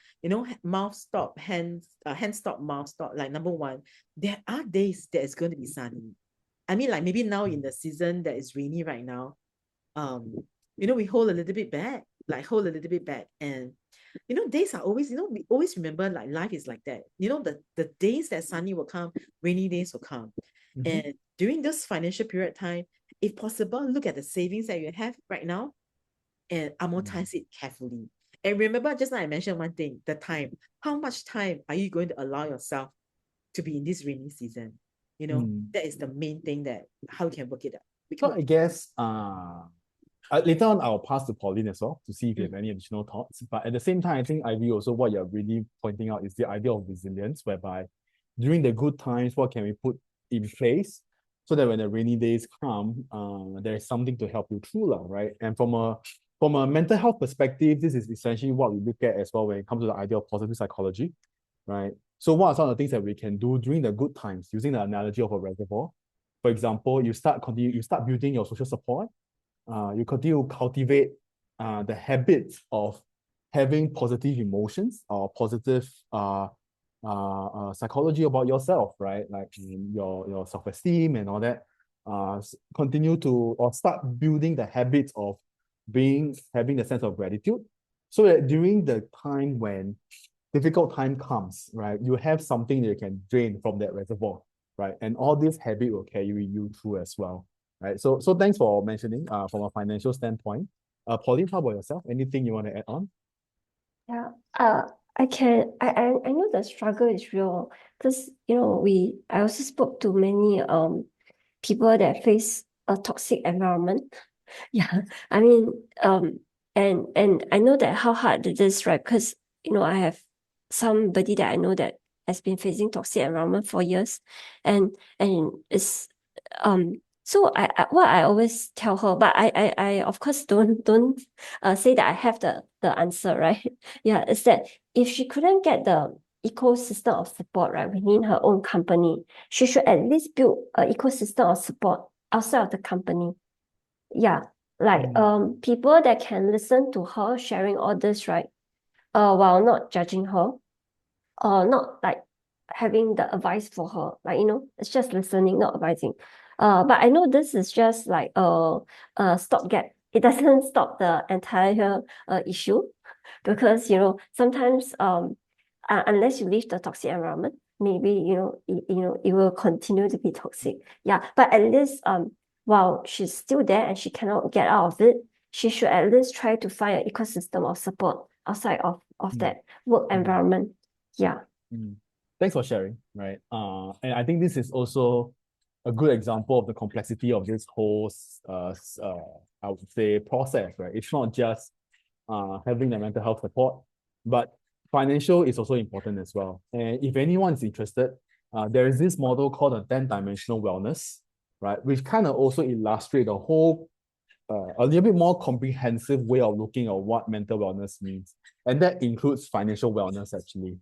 mouth stop, hand stop, mouth stop. Like number one, there are days that it's going to be sunny. Like maybe now in the season that is rainy right now, we hold a little bit back, and days are always, we always remember like life is like that. The days that sunny will come, rainy days will come. And during this financial period time, if possible, look at the savings that you have right now and amortize it carefully. And remember, just now I mentioned one thing, the time. How much time are you going to allow yourself to be in this rainy season? That is the main thing, that how you can work it out. So I guess later on I'll pass to Pauline as well to see if you have any additional thoughts. But at the same time, I think Ivy also what you're really pointing out is the idea of resilience, whereby during the good times, what can we put in place so that when the rainy days come, there is something to help you through, right? And from a mental health perspective, this is essentially what we look at as well when it comes to the idea of positive psychology, right? So what are some of the things that we can do during the good times, using the analogy of a reservoir? For example, you start building your social support. You continue to cultivate the habit of having positive emotions or positive psychology about yourself, right? Like your self-esteem and all that. Continue to or start building the habit of having the sense of gratitude, so that during the time when difficult time comes, right, you have something that you can drain from that reservoir, right? And all this habit will carry you through as well, right? So thanks for mentioning from a financial standpoint. Pauline, how about yourself? Anything you want to add on? Yeah, I know the struggle is real because I also spoke to many people that face a toxic environment. Yeah, I mean and I know that how hard it is, right? Because I have somebody that I know that has been facing toxic environment for years, and it's so what I always tell her, but I of course don't say that I have the answer, right? Yeah, is that if she couldn't get the ecosystem of support, right, within her own company, she should at least build an ecosystem of support outside of the company. Yeah, like people that can listen to her sharing all this, right, while not judging her, or not like having the advice for her, like it's just listening, not advising. But I know this is just like a stopgap. It doesn't stop the entire issue, because sometimes unless you leave the toxic environment, maybe it will continue to be toxic. Yeah, but at least while she's still there and she cannot get out of it, she should at least try to find an ecosystem of support outside of that work environment. Yeah. Thanks for sharing, right? And I think this is also a good example of the complexity of this whole I would say process, right? It's not just having the mental health support, but financial is also important as well. And if anyone's interested, there is this model called a 10-dimensional wellness, right? Which kind of also illustrates the whole a little bit more comprehensive way of looking at what mental wellness means. And that includes financial wellness actually,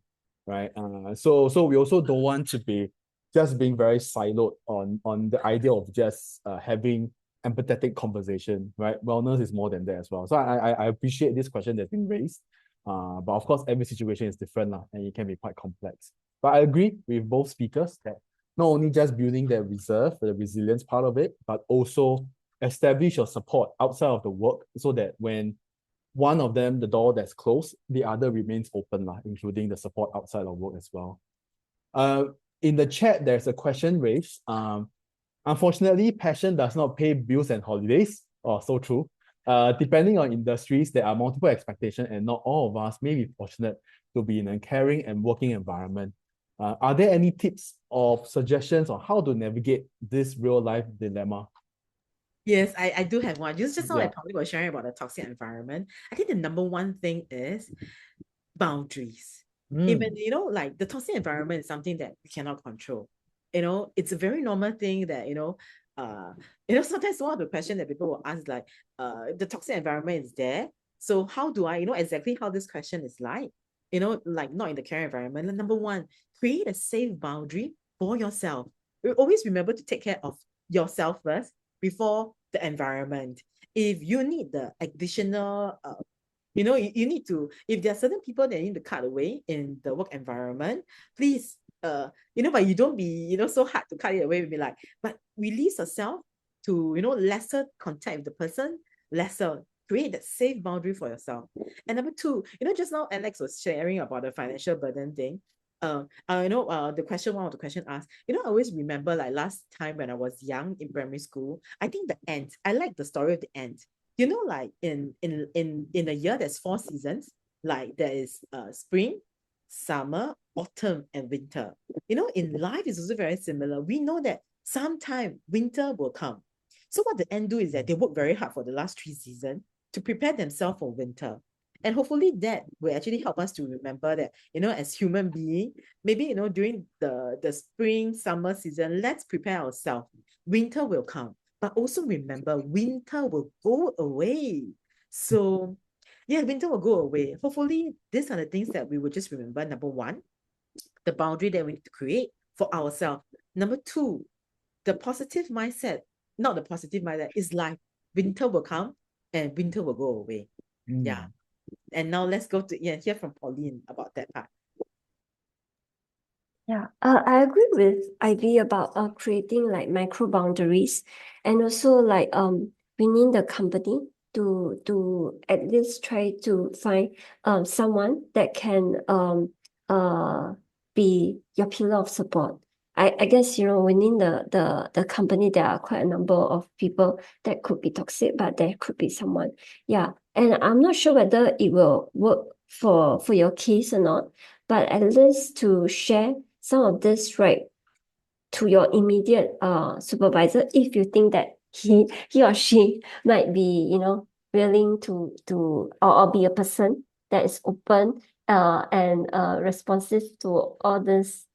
right? So we also don't want to be just being very siloed on the idea of just having empathetic conversation, right? Wellness is more than that as well. So I appreciate this question that's been raised. But of course, every situation is different and it can be quite complex. But I agree with both speakers that not only just building the reserve, the resilience part of it, but also establish your support outside of the work so that when one of them, the door that's closed, the other remains open, including the support outside of work as well. In the chat, there's a question raised. Unfortunately, passion does not pay bills and holidays. Oh, so true. Depending on industries, there are multiple expectations and not all of us may be fortunate to be in a caring and working environment. Are there any tips or suggestions on how to navigate this real-life dilemma? Yes, I do have one. Just now like Pauline was sharing about the toxic environment. I think the number one thing is boundaries. Even, like the toxic environment is something that we cannot control. It's a very normal thing that, sometimes one of the questions that people will ask, like, the toxic environment is there. So how do I, exactly how this question is like, like not in the care environment. And number one, create a safe boundary for yourself. Always remember to take care of yourself first before the environment. If you need the additional, you need to, if there are certain people that need to cut away in the work environment, please, but you don't be, so hard to cut it away. Be like, but release yourself to, lesser contact with the person, lesser. Create that safe boundary for yourself. And number two, just now Alex was sharing about the financial burden thing. One of the question asked, I always remember like last time when I was young in primary school, I think the ant, I like the story of the ant. Like in a year, there's 4 seasons. Like there is spring, summer, autumn, and winter. In life is also very similar. We know that sometime winter will come. So what the end do is that they work very hard for the last 3 seasons to prepare themselves for winter. And hopefully that will actually help us to remember that, as human being, maybe, during the spring, summer season, let's prepare ourselves. Winter will come, but also remember, winter will go away. So yeah, winter will go away. Hopefully, these are the things that we will just remember. Number one, the boundary that we need to create for ourselves. Number two, the positive mindset, not the positive mindset, is like winter will come and winter will go away. Yeah. And now let's go to hear from Pauline about that part. Yeah, I agree with Ivy about creating like micro boundaries, and also like within the company to at least try to find someone that can be your pillar of support. I guess within the company there are quite a number of people that could be toxic, but there could be someone. Yeah, and I'm not sure whether it will work for your case or not, but at least to share some of this right to your immediate supervisor if you think that he or she might be willing to or be a person that is open and responsive to all this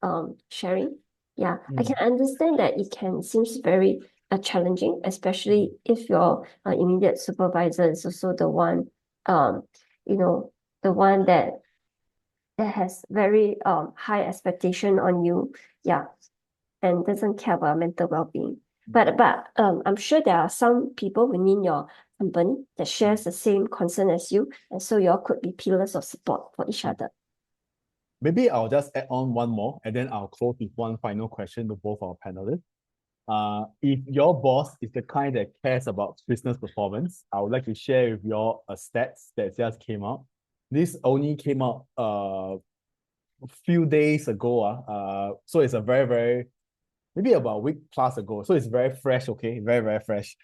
sharing. Yeah, I can understand that it can seems very challenging, especially if your immediate supervisor is also the one the one that has very high expectation on you, yeah, and doesn't care about mental well-being. But I'm sure there are some people within your company that shares the same concern as you, and so you all could be pillars of support for each other. Maybe I'll just add on one more, and then I'll close with one final question to both our panelists. If your boss is the kind that cares about business performance, I would like to share with you all a stats that just came out. This only came out a few days ago. So it's a very, maybe about a week plus ago. So it's very fresh, okay? Very, very fresh.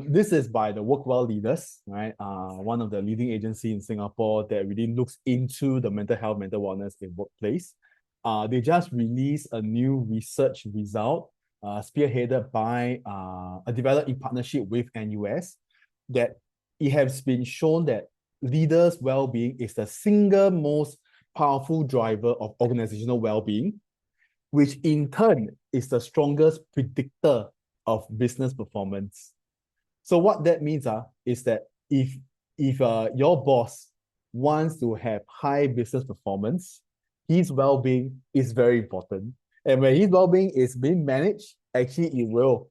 This is by the Workwell leaders, right? One of the leading agency in Singapore that really looks into the mental health, mental wellness in workplace. They just released a new research result spearheaded by developed in partnership with NUS, that it has been shown that leaders' well-being is the single most powerful driver of organizational well-being, which in turn is the strongest predictor of business performance. So what that means is that if your boss wants to have high business performance, his well-being is very important. And when his well-being is being managed, actually it will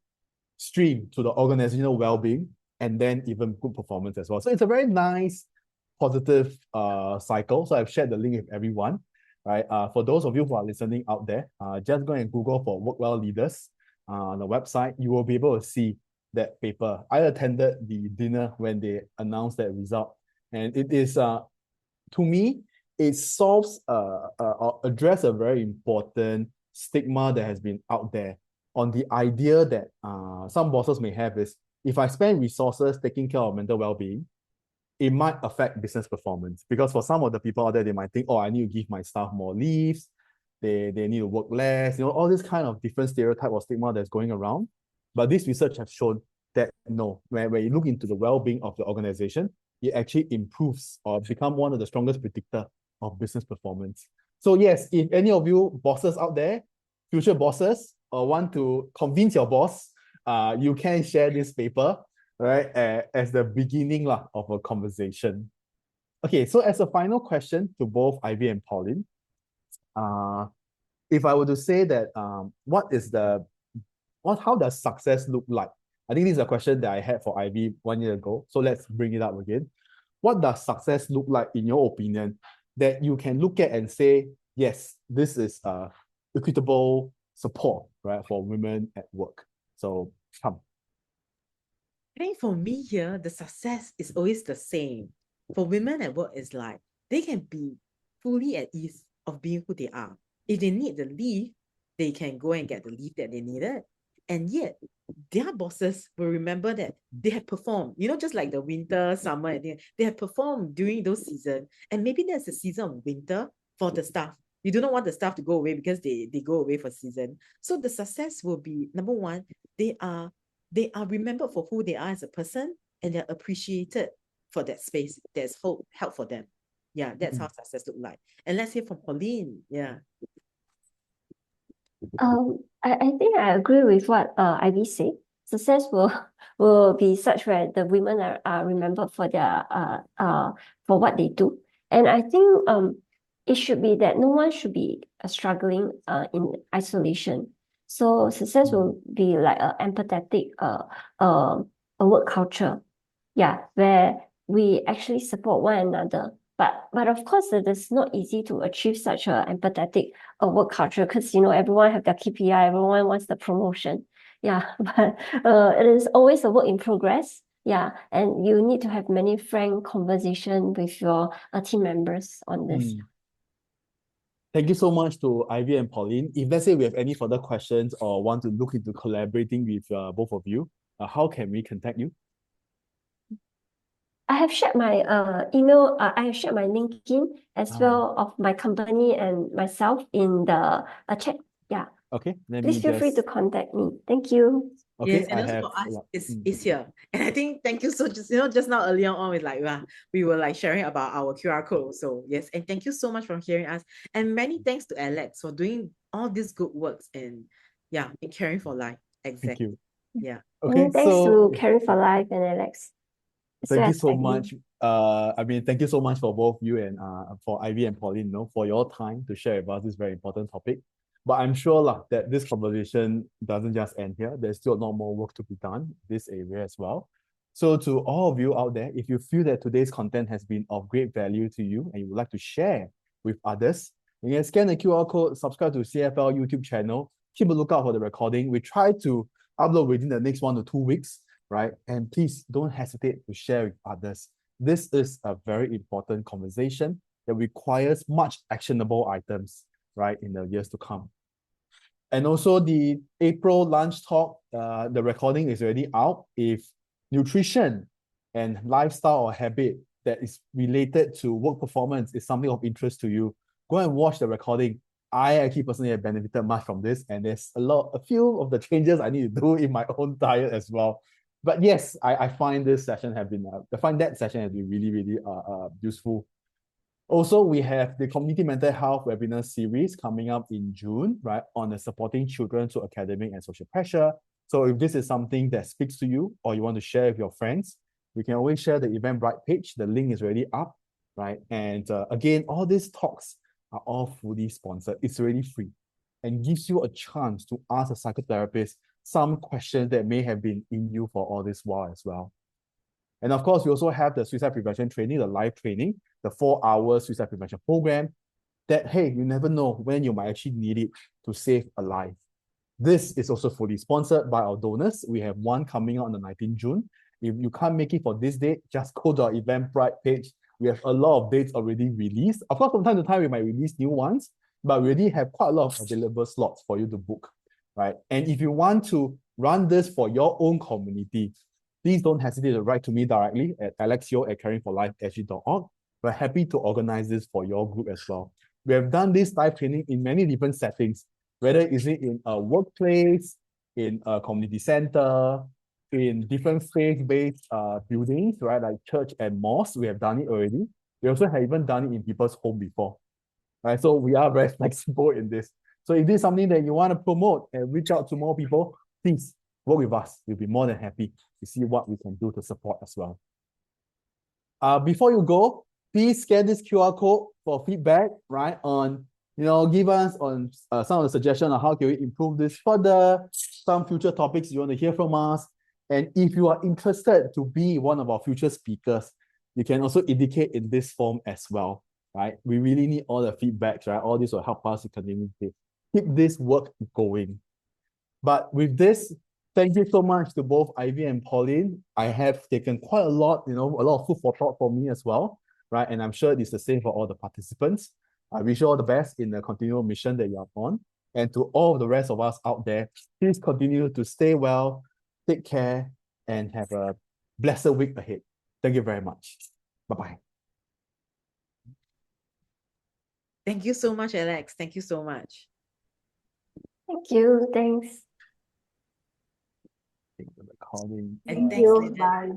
stream to the organizational well-being and then even good performance as well. So it's a very nice, positive cycle. So I've shared the link with everyone, right? For those of you who are listening out there, just go and Google for Workwell leaders on the website. You will be able to see that paper. I attended the dinner when they announced that result, and it is to me, it solves address a very important stigma that has been out there on the idea that some bosses may have is, if I spend resources taking care of mental well-being, it might affect business performance. Because for some of the people out there, they might think, oh, I need to give my staff more leaves, they need to work less, all this kind of different stereotype or stigma that's going around. But this research has shown that no, when you look into the well-being of the organization, it actually improves or become one of the strongest predictor of business performance. So yes, if any of you bosses out there, future bosses, want to convince your boss, you can share this paper, right, as the beginning of a conversation. Okay, so as a final question to both Ivy and Pauline, if I were to say that, how does success look like? I think this is a question that I had for Ivy 1 year ago. So let's bring it up again. What does success look like in your opinion that you can look at and say, yes, this is equitable support, right, for women at work? So come. I think for me here, the success is always the same. For women at work, is like they can be fully at ease of being who they are. If they need the leave, they can go and get the leave that they needed. And yet, their bosses will remember that they have performed, just like the winter, summer, and they have performed during those seasons. And maybe there's a season of winter for the staff. You do not want the staff to go away because they go away for season. So the success will be, number one, they are they are remembered for who they are as a person, and they're appreciated for that space. There's help for them. Yeah, that's how success look like. And let's hear from Pauline. Yeah. I think I agree with what Ivy said. Success will be such where the women are remembered for their for what they do. And I think it should be that no one should be struggling in isolation. So success will be like a empathetic a work culture. Yeah, where we actually support one another. But of course it is not easy to achieve such a empathetic work culture because everyone have their KPI, everyone wants the promotion. Yeah, but it is always a work in progress. Yeah, and you need to have many frank conversation with your team members on this. Thank you so much to Ivy and Pauline. If let's say we have any further questions or want to look into collaborating with both of you, how can we contact you? I have shared my email. I have shared my LinkedIn as well of my company and myself in the chat. Yeah. Okay. Please feel free to contact me. Thank you. Okay, Yes, and also for us, it's here. And I think thank you so just now earlier on with we were like sharing about our QR code. So yes, and thank you so much for hearing us. And many thanks to Alex for doing all these good works and in Caring for Life. Exactly. Thank you. Yeah. Okay, thanks to Caring for Life and Alex. Thank you so much. Thank you so much for both you and for Ivy and Pauline, for your time to share with us this very important topic. But I'm sure that this conversation doesn't just end here. There's still a lot more work to be done in this area as well. So to all of you out there, if you feel that today's content has been of great value to you and you would like to share with others, you can scan the QR code, subscribe to CFL YouTube channel, keep a lookout for the recording. We try to upload within the next 1 to 2 weeks, right? And please don't hesitate to share with others. This is a very important conversation that requires much actionable items, right, in the years to come. And also the April lunch talk, the recording is already out. If nutrition and lifestyle or habit that is related to work performance is something of interest to you, go and watch the recording. I actually personally have benefited much from this, and there's a few of the changes I need to do in my own diet as well. But yes, I find this session have been, I find that session has been really, really useful. Also, we have the Community Mental Health webinar series coming up in June, right, on the supporting children to academic and social pressure. So if this is something that speaks to you or you want to share with your friends, you can always share the Eventbrite page. The link is already up, right? And again, all these talks are all fully sponsored. It's already free and gives you a chance to ask a psychotherapist some questions that may have been in you for all this while as well. And of course, we also have the suicide prevention training, the live training, the 4-hour suicide prevention program that, hey, you never know when you might actually need it to save a life. This is also fully sponsored by our donors. We have one coming out on the 19th June. If you can't make it for this date, just go to our Eventbrite page. We have a lot of dates already released. Of course, from time to time, we might release new ones, but we already have quite a lot of available slots for you to book, right? And if you want to run this for your own community, please don't hesitate to write to me directly at alexyo@caringforlifesg.org. We're happy to organize this for your group as well. We have done this live training in many different settings, whether is it in a workplace, in a community center, in different faith-based buildings, right, like church and mosque. We have done it already. We also have even done it in people's home before, right? So we are very flexible in this. So if this is something that you want to promote and reach out to more people, please work with us. We'll be more than happy to see what we can do to support as well. Before you go, please scan this QR code for feedback, right? On, give us on some of the suggestions on how can we improve this further, some future topics you want to hear from us. And if you are interested to be one of our future speakers, you can also indicate in this form as well, right? We really need all the feedbacks, right? All this will help us to continue to keep this work going. But with this, thank you so much to both Ivy and Pauline. I have taken quite a lot, a lot of food for thought for me as well, right? And I'm sure it's the same for all the participants. I wish you all the best in the continual mission that you're on. And to all of the rest of us out there, please continue to stay well, take care, and have a blessed week ahead. Thank you very much. Bye-bye. Thank you so much, Alex. Thank you so much. Thank you. Thanks. recording. And Thank thanks, you. Lynette. Bye.